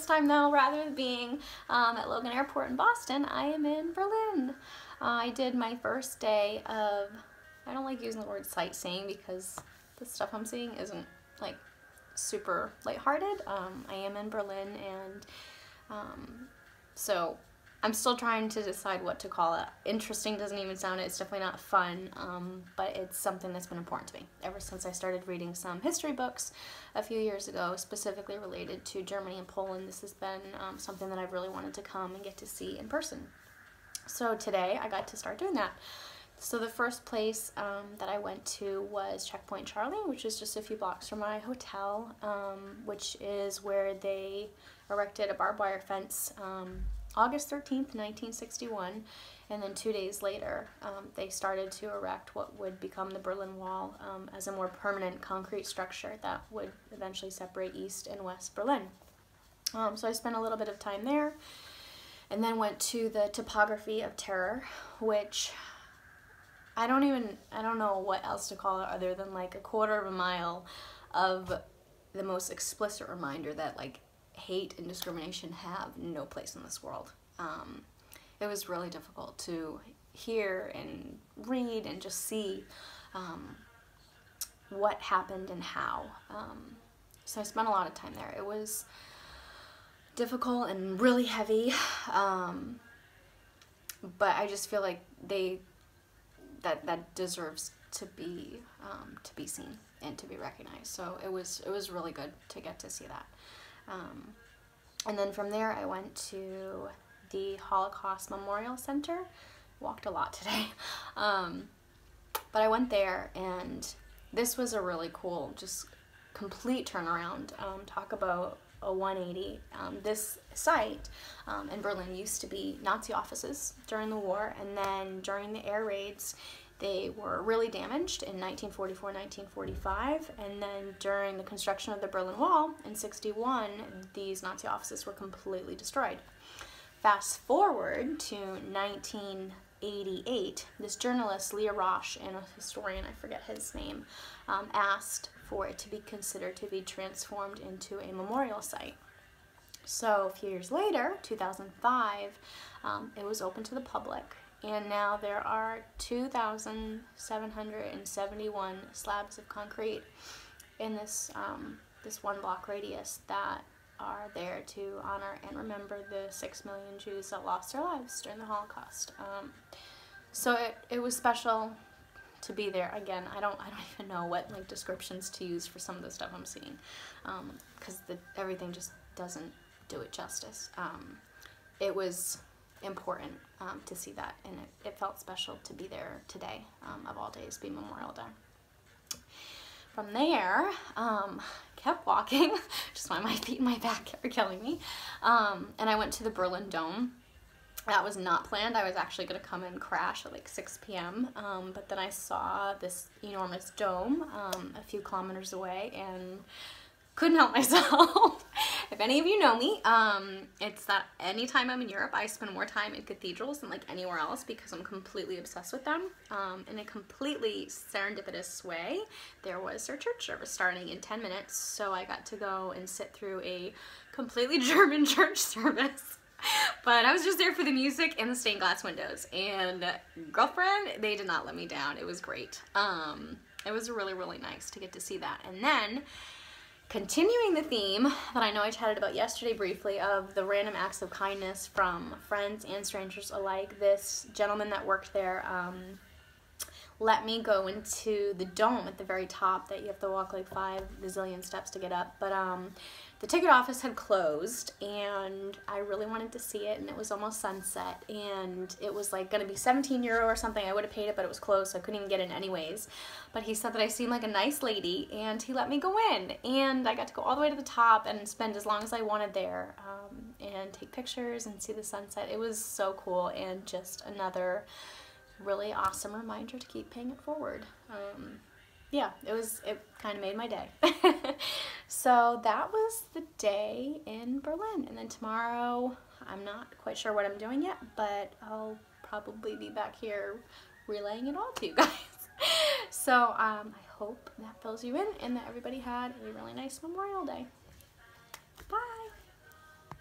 this time though, rather than being at Logan Airport in Boston, I am in Berlin. I did my first day of, I don't like using the word sightseeing because the stuff I'm seeing isn't like super lighthearted. I am in Berlin, and so I'm still trying to decide what to call it. Interesting doesn't even sound it. It's definitely not fun, but it's something that's been important to me ever since I started reading some history books a few years ago, specifically related to Germany and Poland. This has been something that I've really wanted to come and get to see in person. So today I got to start doing that. So the first place that I went to was Checkpoint Charlie, which is just a few blocks from my hotel, which is where they erected a barbed wire fence August 13th, 1961, and then 2 days later they started to erect what would become the Berlin Wall as a more permanent concrete structure that would eventually separate East and West Berlin. So I spent a little bit of time there, and then went to the Topography of Terror, which I don't know what else to call it other than like a quarter of a mile of the most explicit reminder that like hate and discrimination have no place in this world. It was really difficult to hear and read and just see what happened and how. So I spent a lot of time there. It was difficult and really heavy, but I just feel like that deserves to be seen and to be recognized. So it was really good to get to see that. And then from there I went to the Holocaust Memorial Center. Walked a lot today. But I went there, and this was a really cool, just complete turnaround. Talk about a 180. This site in Berlin used to be Nazi offices during the war, and then during the air raids they were really damaged in 1944, 1945, and then during the construction of the Berlin Wall in 1961, these Nazi offices were completely destroyed. Fast forward to 1988, this journalist, Leah Rosh, and a historian, I forget his name, asked for it to be considered to be transformed into a memorial site. So a few years later, 2005, it was open to the public, and now there are 2,771 slabs of concrete in this this 1 block radius that are there to honor and remember the 6 million Jews that lost their lives during the Holocaust. So it was special to be there. Again, I don't even know what like descriptions to use for some of the stuff I'm seeing, because everything just doesn't do it justice. It was important to see that, and it felt special to be there today, of all days, being Memorial Day. From there, kept walking, just why my feet and my back are killing me, and I went to the Berlin Dome. That was not planned. I was actually going to come and crash at like 6 p.m., but then I saw this enormous dome a few kilometers away and couldn't help myself. If any of you know me, it's that anytime I'm in Europe, I spend more time in cathedrals than like anywhere else because I'm completely obsessed with them. In a completely serendipitous way, there was their church service starting in 10 minutes, so I got to go and sit through a completely German church service. But I was just there for the music and the stained glass windows, and girlfriend, they did not let me down. It was great. It was really, really nice to get to see that. And then, continuing the theme that I know I chatted about yesterday briefly of the random acts of kindness from friends and strangers alike, this gentleman that worked there let me go into the dome at the very top that you have to walk like 5 bazillion steps to get up. But the ticket office had closed, and I really wanted to see it, and it was almost sunset, and it was like going to be €17 or something. I would have paid it, but it was closed, so I couldn't even get in anyways. But he said that I seemed like a nice lady, and he let me go in, and I got to go all the way to the top and spend as long as I wanted there, and take pictures and see the sunset. It was so cool, and just another really awesome reminder to keep paying it forward. Yeah, it kind of made my day. So that was the day in Berlin, and then tomorrow I'm not quite sure what I'm doing yet, but I'll probably be back here relaying it all to you guys. So I hope that fills you in and that everybody had a really nice Memorial Day.